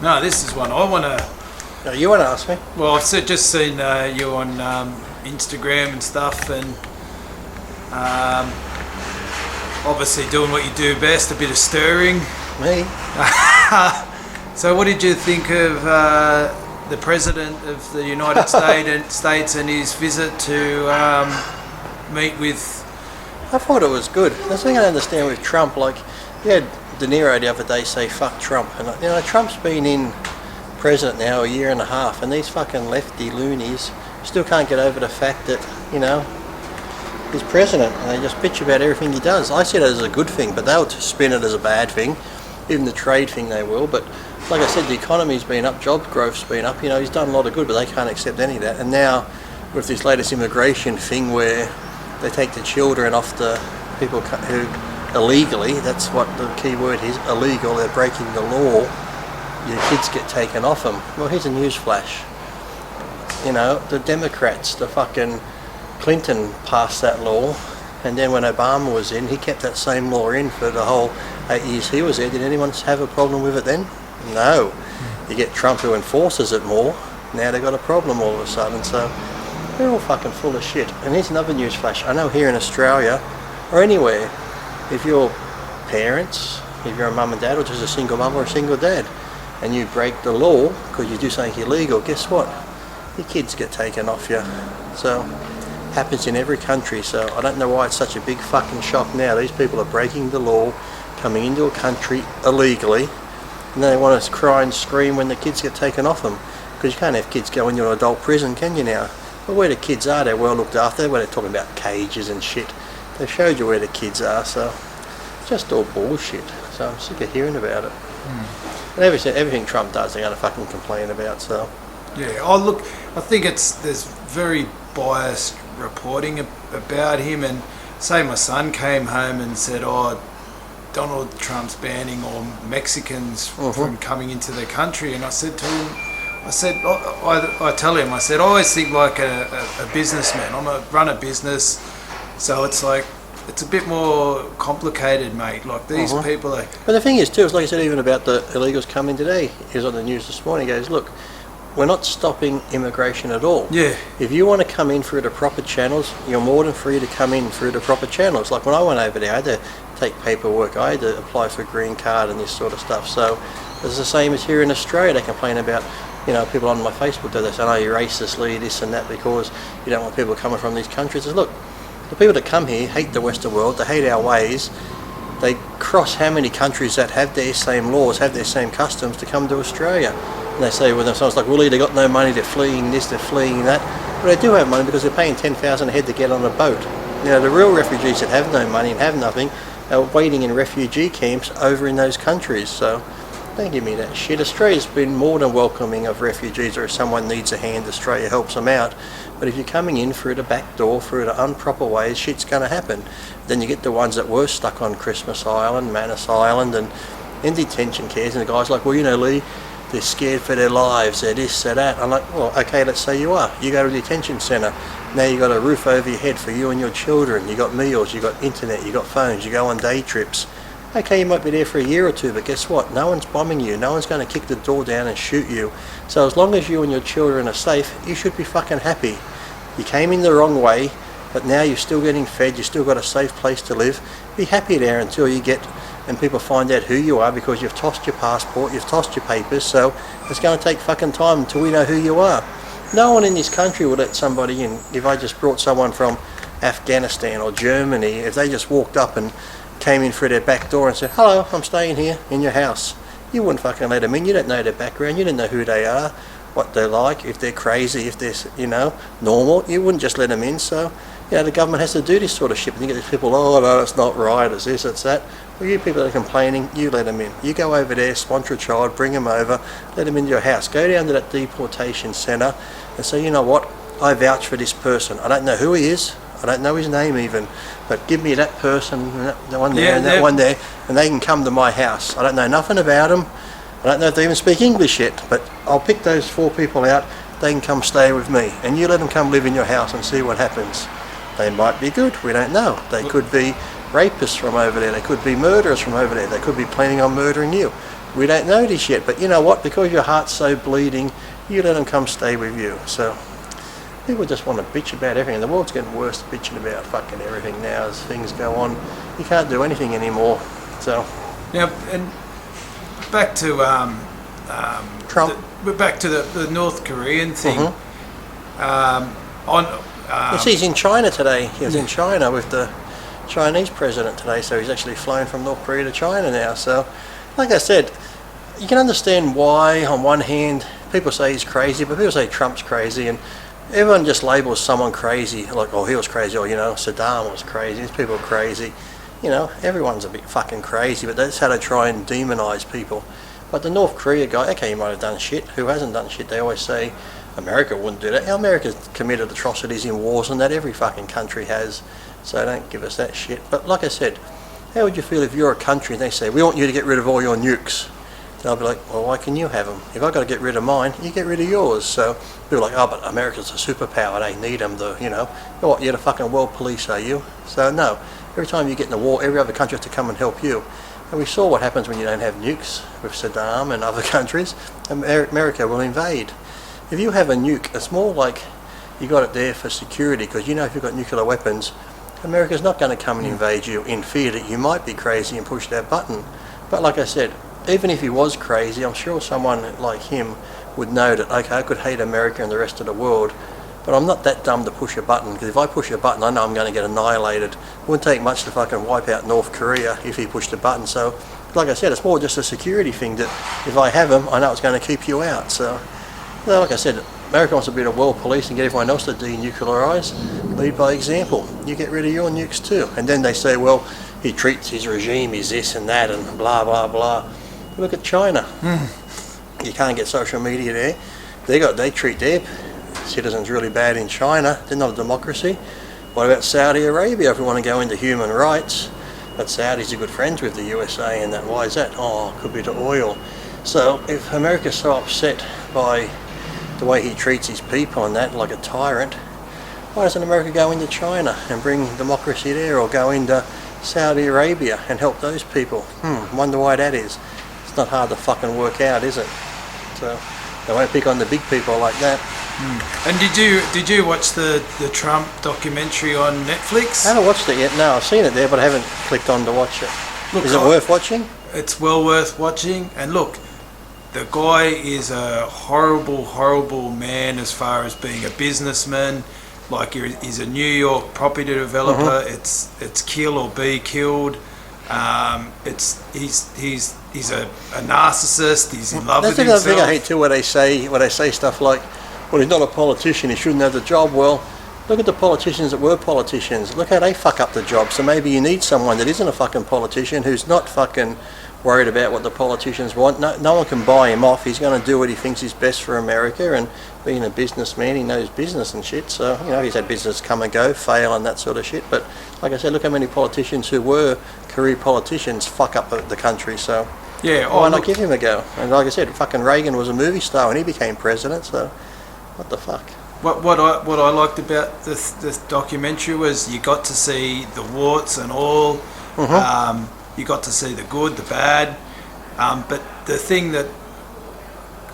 No, this is one I want to... No, you want to ask me? Well, I've just seen you on Instagram and stuff, and obviously doing what you do best, a bit of stirring. Me? So what did you think of the President of the United States and his visit to meet with... I thought it was good. That's the thing I don't understand with Trump. Like, you had De Niro the other day say, fuck Trump. And, you know, Trump's been in president now a year and a half, and these fucking lefty loonies still can't get over the fact that, you know, he's president, and they just bitch about everything he does. I see that as a good thing, but they'll spin it as a bad thing. Even the trade thing they will. But like I said, the economy's been up, job growth's been up. You know, he's done a lot of good, but they can't accept any of that. And now with this latest immigration thing where they take the children off the people who illegally, that's what the key word is, illegal, they're breaking the law, your kids get taken off them. Well, here's a news flash. You know, the Democrats, the fucking Clinton passed that law, and then when Obama was in, he kept that same law in for the whole 8 years he was there. Did anyone have a problem with it then? No. You get Trump who enforces it more, now they've got a problem all of a sudden, so they're all fucking full of shit. And here's another news flash. I know here in Australia, or anywhere, if you're parents, if you're a mum and dad, or just a single mum or a single dad, and you break the law because you do something illegal, guess what? Your kids get taken off you. So, happens in every country, so I don't know why it's such a big fucking shock now. These people are breaking the law, coming into a country illegally, and then they want to cry and scream when the kids get taken off them. Because you can't have kids go into an adult prison, can you now? But where the kids are, they're well looked after. Where they're talking about cages and shit, they showed you where the kids are, so it's just all bullshit. So I'm sick of hearing about it. And everything Trump does, they're going to fucking complain about. So yeah, oh look, I think there's very biased reporting about him, and say my son came home and said, "Oh, Donald Trump's banning all Mexicans from coming into the country," and I said to him, I tell him, I said, I always think like a businessman. Run a business, so it's like, it's a bit more complicated, mate. Like these people are... But the thing is too, it's like I said even about the illegals coming today. He was on the news this morning, he goes, look, we're not stopping immigration at all. Yeah. If you want to come in through the proper channels, you're more than free to come in through the proper channels. Like when I went over there, I had to take paperwork, I had to apply for a green card and this sort of stuff. So it's the same as here in Australia. They complain about, you know, people on my Facebook, they say, oh, you're racistly, this and that, because you don't want people coming from these countries. I said, look, the people that come here hate the Western world, they hate our ways, they cross how many countries that have their same laws, have their same customs to come to Australia. And they say with themselves, like, well, they got no money, they're fleeing this, they're fleeing that. But they do have money because they're paying $10,000 a head to get on a boat. You know, the real refugees that have no money and have nothing are waiting in refugee camps over in those countries. So don't give me that shit. Australia's been more than welcoming of refugees, or if someone needs a hand, Australia helps them out. But if you're coming in through the back door, through the improper ways, shit's going to happen. Then you get the ones that were stuck on Christmas Island, Manus Island, and in detention cares, and the guy's like, well, you know, Lee, they're scared for their lives, they're this, they're that. I'm like, well, okay, let's say you are. You go to a detention centre. Now you got a roof over your head for you and your children. You got meals, you got internet, you got phones, you go on day trips. Okay, you might be there for a year or two, but guess what? No one's bombing you. No one's going to kick the door down and shoot you. So as long as you and your children are safe, you should be fucking happy. You came in the wrong way, but now you're still getting fed, you've still got a safe place to live. Be happy there until you get, and people find out who you are, because you've tossed your passport, you've tossed your papers, so it's going to take fucking time until we know who you are. No one in this country would let somebody in. If I just brought someone from Afghanistan or Germany, if they just walked up and came in through their back door and said, hello, I'm staying here in your house, you wouldn't fucking let them in. You don't know their background, you don't know who they are, what they're like, if they're crazy, if they're, you know, normal. You wouldn't just let them in. So, you know, the government has to do this sort of shit. And you get these people, oh no, it's not right, it's this, it's that. Well, you people that are complaining, you let them in. You go over there, sponsor a child, bring them over, let them into your house. Go down to that deportation centre and say, you know what, I vouch for this person. I don't know who he is, I don't know his name even, but give me that person, that one there, and that one there, and they can come to my house. I don't know nothing about them. I don't know if they even speak English yet, but I'll pick those 4 people out. They can come stay with me, and you let them come live in your house and see what happens. They might be good, we don't know. They could be rapists from over there, they could be murderers from over there, they could be planning on murdering you. We don't know this yet, but you know what? Because your heart's so bleeding, you let them come stay with you. So people just want to bitch about everything. The world's getting worse bitching about fucking everything now as things go on. You can't do anything anymore. So now, and back to Trump. Back to the North Korean thing. Yes, he's in China today. He was in China with the Chinese president today, so he's actually flown from North Korea to China now. So, like I said, you can understand why, on one hand, people say he's crazy, but people say Trump's crazy, and everyone just labels someone crazy, like, oh, he was crazy, or, you know, Saddam was crazy, these people are crazy. You know, everyone's a bit fucking crazy, but that's how they try and demonise people. But the North Korea guy, okay, he might have done shit. Who hasn't done shit? They always say America wouldn't do that. America's committed atrocities in wars and that every fucking country has. So don't give us that shit. But like I said, how would you feel if you're a country and they say, we want you to get rid of all your nukes? They'll be like, well, why can you have them? If I've got to get rid of mine, you get rid of yours. So people are like, oh, but America's a superpower. They need them, you know. What, you're the fucking world police, are you? So no. Every time you get in a war, every other country has to come and help you. And we saw what happens when you don't have nukes with Saddam and other countries. America will invade. If you have a nuke, it's more like you got it there for security, because you know if you've got nuclear weapons, America's not going to come and invade you in fear that you might be crazy and push that button. But like I said, even if he was crazy, I'm sure someone like him would know that, okay, I could hate America and the rest of the world, but I'm not that dumb to push a button, because if I push a button, I know I'm going to get annihilated. It wouldn't take much to fucking wipe out North Korea if he pushed a button. So, like I said, it's more just a security thing that if I have them, I know it's going to keep you out. So, like I said, America wants to be the world police and get everyone else to denuclearise. Lead by example. You get rid of your nukes too. And then they say, well, he treats his regime, he's this and that, and blah, blah, blah. Look at China. You can't get social media there. They treat their citizens really bad in China. They're not a democracy. What about Saudi Arabia if we want to go into human rights? But Saudis are good friends with the USA and that. Why is that? Oh, it could be the oil. So if America's so upset by the way he treats his people and that, like a tyrant, why doesn't America go into China and bring democracy there, or go into Saudi Arabia and help those people? Wonder why that is. It's not hard to fucking work out, is it? So they won't pick on the big people like that. And did you watch the Trump documentary on Netflix? I haven't watched it yet. No, I've seen it there, but I haven't clicked on to watch it. Look, is it worth watching? It's well worth watching. And look, the guy is a horrible, horrible man as far as being a businessman. Like, he's a New York property developer. It's kill or be killed. He's a narcissist. He's in love with himself. That's the thing I hate too, where they say stuff like, well, he's not a politician, he shouldn't have the job. Well, look at the politicians that were politicians. Look how they fuck up the job. So maybe you need someone that isn't a fucking politician, who's not fucking worried about what the politicians want. No one can buy him off. He's going to do what he thinks is best for America, and being a businessman, he knows business and shit. So, you know, he's had business come and go, fail and that sort of shit. But like I said, look how many politicians who were career politicians fuck up the country. So yeah, why not give him a go? And like I said, fucking Reagan was a movie star when he became president. So what the fuck? What I liked about this documentary was you got to see the warts and all. You got to see the good, the bad. But the thing that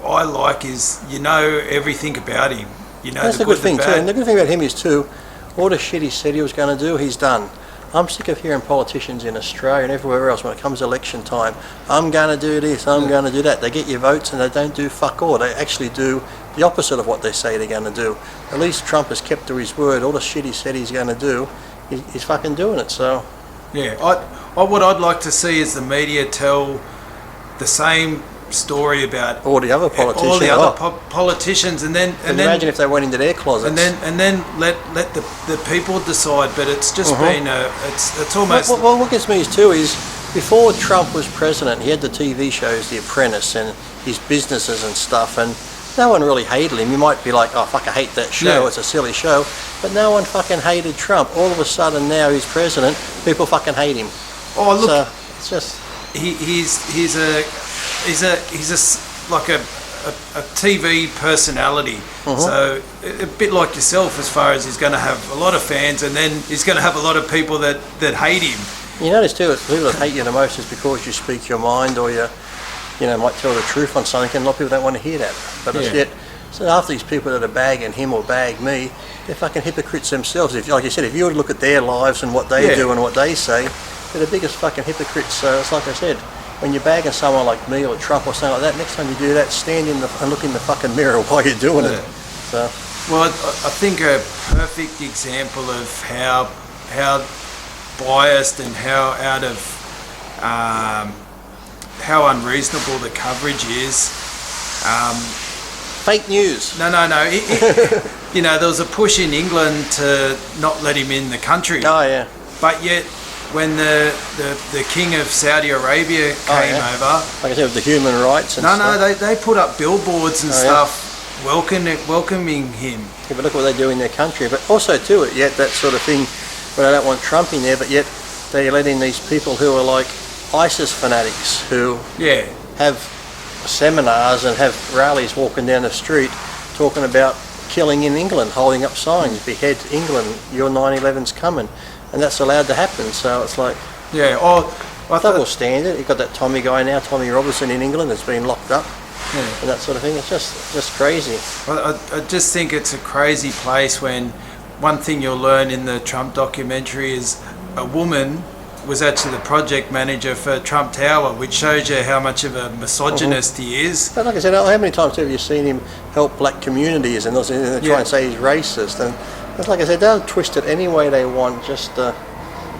I like is you know everything about him. You know, that's the good thing too. And the good thing about him is too, all the shit he said he was going to do, he's done. I'm sick of hearing politicians in Australia and everywhere else when it comes election time, I'm going to do this, I'm going to do that. They get your votes and they don't do fuck all. They actually do the opposite of what they say they're going to do. At least Trump has kept to his word. All the shit he said he's going to do, he's fucking doing it. So yeah, what I'd like to see is the media tell the same story about all the other politicians. All the other politicians, and then imagine if they went into their closets. And then let the people decide. But it's just been it's almost. What gets me too is before Trump was president, he had the TV shows, The Apprentice, and his businesses and stuff, and no one really hated him. You might be like, oh fuck, I hate that show. Yeah. It's a silly show, but no one fucking hated Trump. All of a sudden now he's president, people fucking hate him. Oh look, so it's just he's like a TV personality. So a bit like yourself, as far as he's going to have a lot of fans, and then he's going to have a lot of people that hate him. You notice too, people that hate you the most is because you speak your mind, or might tell the truth on something, and a lot of people don't want to hear that. But it's yet, so after these people that are bagging him or bag me, they're fucking hypocrites themselves. If, like you said, if you were to look at their lives and what they do and what they say, they're the biggest fucking hypocrites. So it's like I said, when you're bagging someone like me or Trump or something like that, next time you do that, stand in and look in the fucking mirror while you're doing it. So. Well, I think a perfect example of how biased and how out of how unreasonable the coverage is. Fake news. No. There was a push in England to not let him in the country. Oh yeah. But yet, when the King of Saudi Arabia came over, like I said, with the human rights and stuff. they put up billboards and stuff welcoming him. Yeah, but look what they do in their country. But also too, yet that sort of thing. But I don't want Trump in there. But yet they let in these people who are like ISIS fanatics who have seminars and have rallies walking down the street talking about killing in England, holding up signs, behead England, your 9/11's coming, and that's allowed to happen. So it's like, I thought we'll stand it. You've got that Tommy guy now, Tommy Robertson in England, that's been locked up, and that sort of thing. It's just crazy. I just think it's a crazy place when one thing you'll learn in the Trump documentary is a woman was actually the project manager for Trump Tower, which shows you how much of a misogynist he is. But like I said, how many times have you seen him help black communities and they try and say he's racist? And it's like I said, they'll twist it any way they want, just to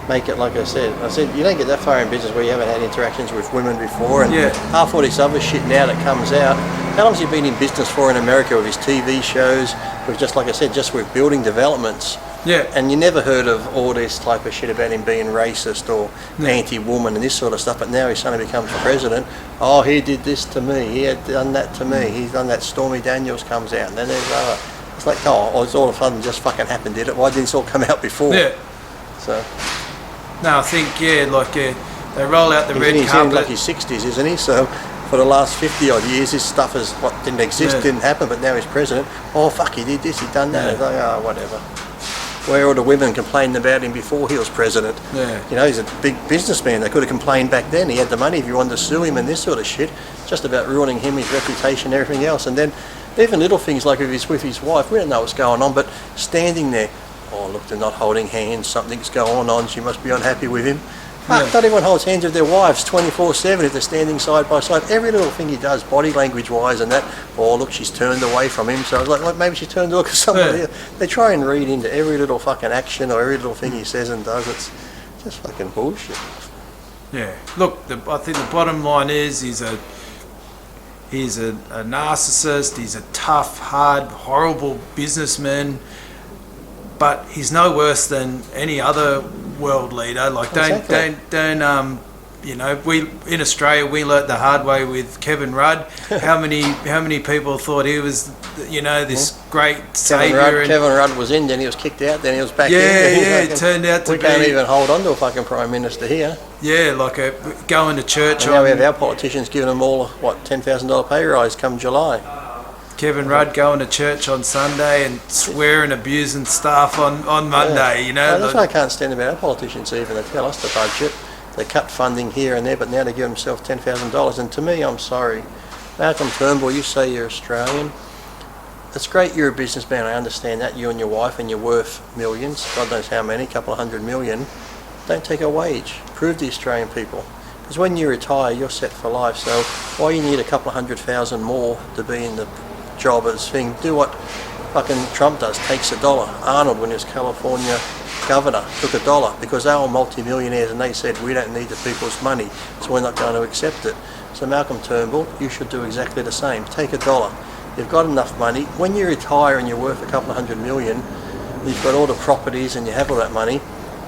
make it like I said. You don't get that far in business where you haven't had interactions with women before, and half all this other shit now that comes out. How long has he been in business for in America with his TV shows, with just like I said, just with building developments? Yeah. And you never heard of all this type of shit about him being racist or anti-woman and this sort of stuff, but now he's suddenly becomes president. Oh, he did this to me, he had done that to me, he's done that. Stormy Daniels comes out, and then there's other. It's like, it's all of a sudden just fucking happened, did it? Why didn't this all come out before? Yeah. So. No, I think, they roll out the red carpet. He's in like his 60s, isn't he? So for the last 50 odd years, this stuff didn't exist, didn't happen, but now he's president. Oh, fuck, he did this, he done that. It's like, whatever. Where all the women complained about him before he was president. Yeah. He's a big businessman. They could have complained back then. He had the money if you wanted to sue him and this sort of shit. Just about ruining him, his reputation, everything else. And then even little things like if he's with his wife, we don't know what's going on, but standing there, oh look, they're not holding hands, something's going on, she must be unhappy with him. Fuck, not everyone holds hands with their wives 24/7 if they're standing side by side. Every little thing he does, body language wise and that, oh look, she's turned away from him, so I was like maybe she turned to look at somebody else. They try and read into every little fucking action or every little thing he says and does. It's just fucking bullshit. Yeah, look, I think the bottom line is he's a narcissist, he's a tough, hard, horrible businessman, but he's no worse than any other world leader. Like, we in Australia we learnt the hard way with Kevin Rudd. How many people thought he was, this great saviour? Kevin Rudd was in, then he was kicked out, then he was back in. It turned out to be. We can't even hold on to a fucking prime minister here. Yeah, like going to church. And now we have our politicians giving them all $10,000 pay rise come July. Kevin Rudd going to church on Sunday and swearing, abusing staff on Monday, That's why I can't stand about our politicians even. They tell us the budget, they cut funding here and there, but now they give themselves $10,000. And to me, I'm sorry. Malcolm Turnbull, you say you're Australian. It's great you're a businessman, I understand that, you and your wife, and you're worth millions, God knows how many, a couple of $100 million. Don't take a wage. Prove to the Australian people. Because when you retire, you're set for life. So why you need a couple of 100,000 more to be in the job as thing? Do what fucking Trump does, takes $1. Arnold, when he was California governor, took $1 because they were multi-millionaires and they said we don't need the people's money, so we're not going to accept it. So Malcolm Turnbull, you should do exactly the same. Take $1. You've got enough money. When you retire and you're worth a couple of $100 million, you've got all the properties and you have all that money,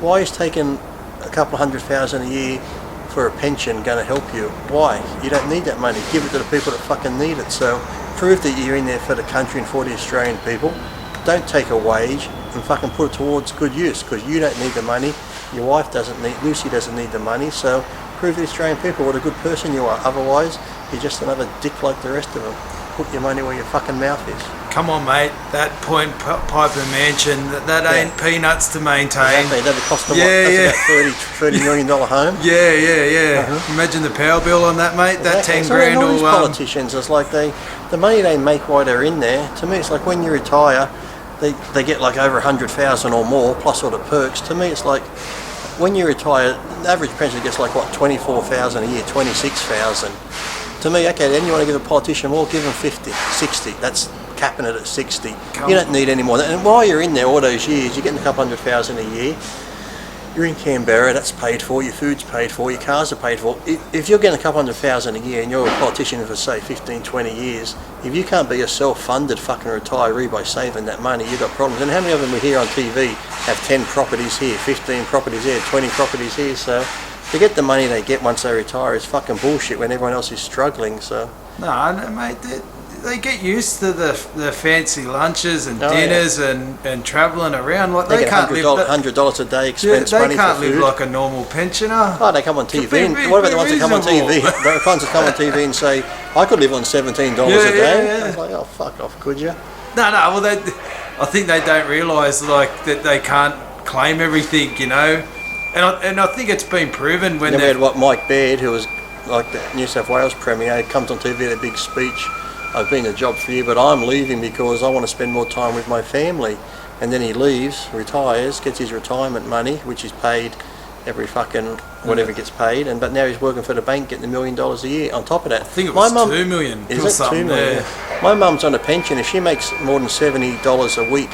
why is taking a couple of 100,000 a year for a pension going to help you? Why? You don't need that money. Give it to the people that fucking need it. So prove that you're in there for the country and for the Australian people. Don't take a wage and fucking put it towards good use, because you don't need the money. Your wife doesn't need, Lucy doesn't need the money. So prove to the Australian people what a good person you are. Otherwise, you're just another dick like the rest of them. Put your money where your fucking mouth is. come on, mate, that Point Piper mansion, that ain't peanuts to maintain. Exactly, that'd cost them Yeah, that's about $30 million home. Yeah. Imagine the power bill on that, mate. That Exactly. 10 So grand all these will. politicians, it's like the money they make while they're in there. To me, it's like when you retire, they get like over 100,000 or more plus all the perks. To me, it's like when you retire, the average pension gets like what 24,000 a year, 26,000. To me, okay, then you want to give a politician more, give them 50, 60. That's capping it at 60. You don't need any more. And while you're in there all those years, you're getting a couple 100,000 a year. You're in Canberra, that's paid for, your food's paid for, your cars are paid for. If you're getting a couple 100,000 a year and you're a politician for say 15, 20 years, if you can't be a self-funded fucking retiree by saving that money, you've got problems. And how many of them we hear on TV have 10 properties here, 15 properties here, 20 properties here? So to get the money they get once they retire is fucking bullshit when everyone else is struggling. So No, mate, they get used to the fancy lunches and dinners and travelling around. Like they can't live $100 a day expense money for food. They can't live like a normal pensioner. Oh, they come on TV. What about the ones that come on TV? The ones that come on TV and say, I could live on $17 a day. I was like, oh, fuck off, could you? No, well, I think they don't realise like that they can't claim everything, you know. And I think it's been proven when we had Mike Baird, who was like the New South Wales Premier, comes on TV at a big speech. I've been a job for you, but I'm leaving because I want to spend more time with my family. And then he leaves, retires, gets his retirement money, which is paid every fucking whatever gets paid. But now he's working for the bank, getting $1 million a year on top of that. I think it was $2 million. Is it $2 million? Yeah. My mum's on a pension. If she makes more than $70 a week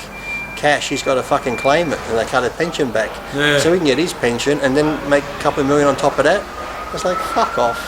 cash, he's got to fucking claim it, and they cut her pension back. Yeah. So he can get his pension and then make a couple of million on top of that. It's like, fuck off.